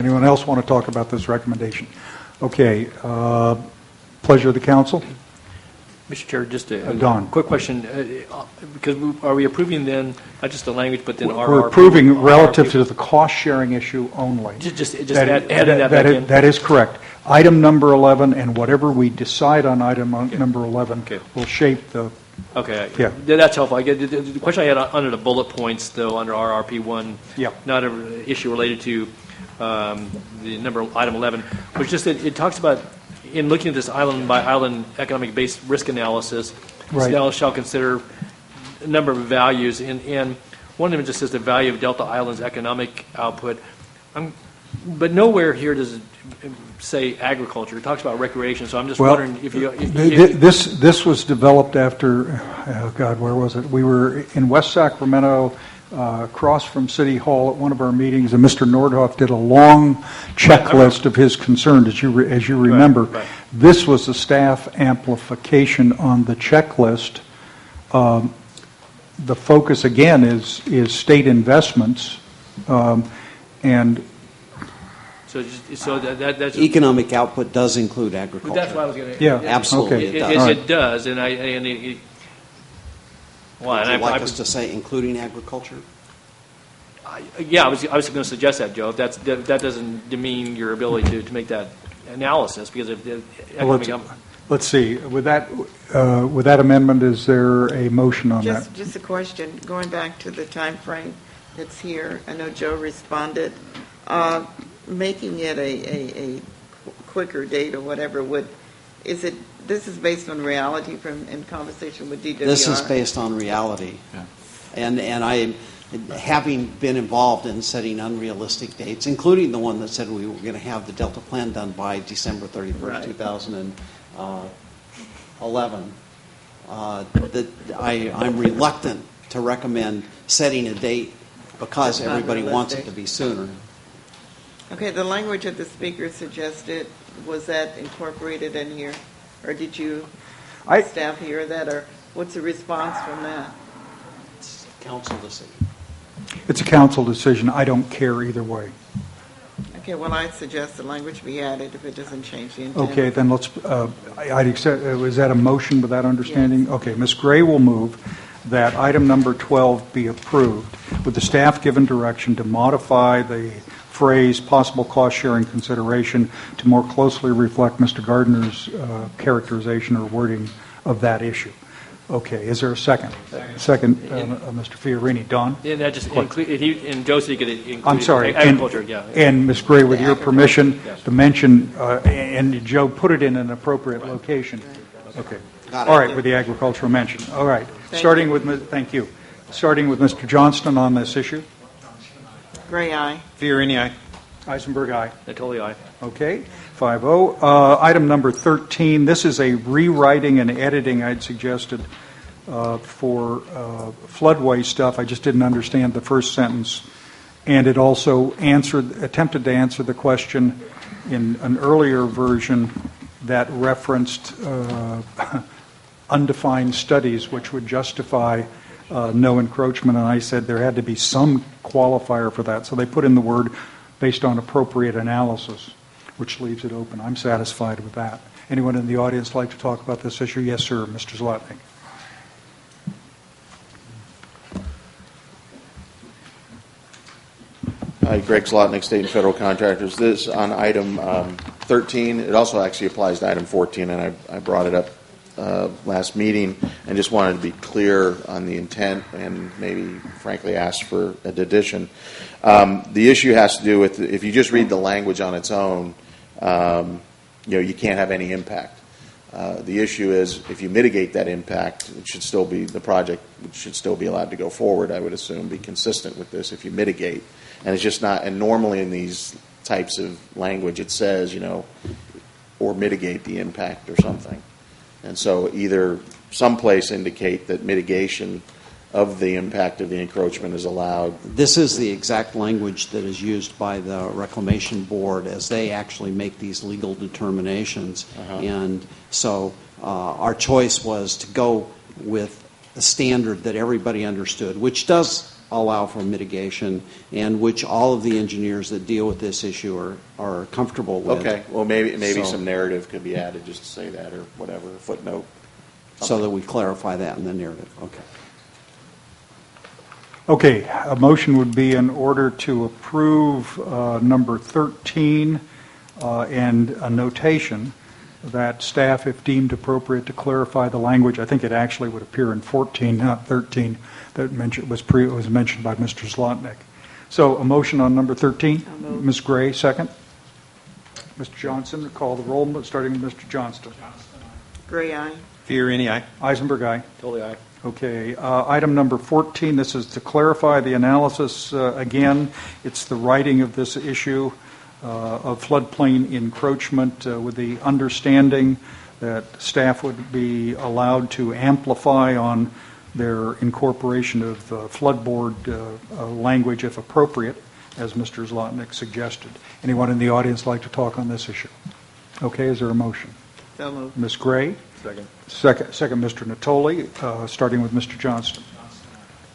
Anyone else want to talk about this recommendation? Okay. Pleasure of the council. Mr. Chair, just a Don. quick question, because are we approving then, not just the language, but then We're approving relative to the cost-sharing issue only. Just adding that back in? That is correct. Item number 11, and whatever we decide on item number 11 will shape the... Okay. Yeah. That's helpful. I get the question I had under the bullet points, though, under RRP1, not an issue related to the number item 11, was just that it talks about, in looking at this island-by-island economic-based risk analysis, this analysis shall consider a number of values, and one of them just says the value of Delta Island's economic output. But nowhere here does it say agriculture. It talks about recreation, so I'm just wondering if you... This was developed after, oh God, where was it? We were in West Sacramento, across from City Hall at one of our meetings, and Mr. Nordhoff did a long checklist of his concerns, as you remember. Right. This was a staff amplification on the checklist. The focus, again, is state investments, and... So that's... Economic output does include agriculture. That's what I was going to... Yeah, absolutely, okay. it does. It does, and Would you like us to say including agriculture? Yeah, I was going to suggest that, Joe. That doesn't demean your ability to make that analysis, because if the economic... Let's see. With that amendment, is there a motion on that? Just a question. Going back to the time frame that's here, I know Joe responded. Making it a quicker date or whatever this is based on reality in conversation with DWR? This is based on reality. Yeah. And I, having been involved in setting unrealistic dates, including the one that said we were going to have the Delta Plan done by December 31st, 2011, that I'm reluctant to recommend setting a date because everybody wants it to be sooner. Okay, the language that the speaker suggested, was that incorporated in here? Or did you staff hear that? Or what's the response from that? It's a council decision. It's a council decision. I don't care either way. Okay, well, I'd suggest the language be added if it doesn't change the intent. Okay, then let's, I'd accept, was that a motion with that understanding? Yes. Okay, Ms. Gray will move that item number 12 be approved with the staff given direction to modify the phrase possible cost-sharing consideration to more closely reflect Mr. Gardner's characterization or wording of that issue. Okay, is there a second? Second, Mr. Fiorini. Don? And that just include, and Joe said he could include I'm sorry, agriculture, and Ms. Gray, with your permission, to mention, and Joe, put it in an appropriate location. Okay. All right, with the agricultural mention. All right. Starting with Mr. Johnston on this issue. Gray, aye. Fiorini, aye. Eisenberg, aye. Natoli, aye. Okay, 5-0. Item number 13, this is a rewriting and editing I'd suggested for floodway stuff. I just didn't understand the first sentence. And it also attempted to answer the question in an earlier version that referenced undefined studies which would justify no encroachment, and I said there had to be some qualifier for that. So they put in the word based on appropriate analysis, which leaves it open. I'm satisfied with that. Anyone in the audience like to talk about this issue? Yes, sir, Mr. Zlotnick. Hi, Greg Zlotnick, State and Federal Contractors. This on item 13. It also actually applies to item 14, and I brought it up last meeting and just wanted to be clear on the intent and maybe frankly ask for an addition. The issue has to do with if you just read the language on its own, you can't have any impact. The issue is if you mitigate that impact, the project should still be allowed to go forward, I would assume, be consistent with this if you mitigate. And it's just not, and normally in these types of language it says, or mitigate the impact or something. And so either someplace indicate that mitigation of the impact of the encroachment is allowed. This is the exact language that is used by the Reclamation Board as they actually make these legal determinations. And so our choice was to go with a standard that everybody understood, which does allow for mitigation, and which all of the engineers that deal with this issue are comfortable with. Okay, well, maybe So- some narrative could be added just to say that, or whatever, a footnote. So that we clarify that in the narrative. Okay. Okay, a motion would be in order to approve number 13 and a notation that staff, if deemed appropriate, to clarify the language. I think it actually would appear in 14, not 13, that was mentioned by Mr. Zlotnick. So a motion on number 13. Ms. Gray, second. Mr. Johnson, call the roll, starting with Mr. Johnston. Gray, aye. Fiorini, aye. Eisenberg, aye. Totally aye. Okay, item number 14, this is to clarify the analysis. Again, it's the writing of this issue of floodplain encroachment with the understanding that staff would be allowed to amplify on their incorporation of flood board language if appropriate, as Mr. Zlotnick suggested. Anyone in the audience like to talk on this issue? Okay, is there a motion? So moved. Ms. Gray? Second. Second, Mr. Natoli, starting with Mr. Johnston.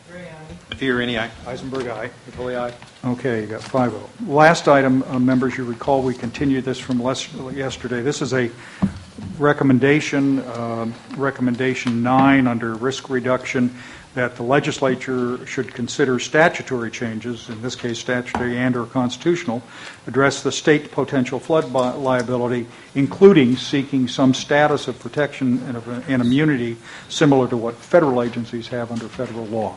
Gray, aye. Fiorini, aye. Eisenberg, aye. Totally aye. Okay, you got 5-0. Last item, members, you recall we continued this from yesterday. This is a recommendation, recommendation 9 under risk reduction, that the legislature should consider statutory changes, in this case statutory and or constitutional, address the state potential flood liability, including seeking some status of protection and immunity similar to what federal agencies have under federal law.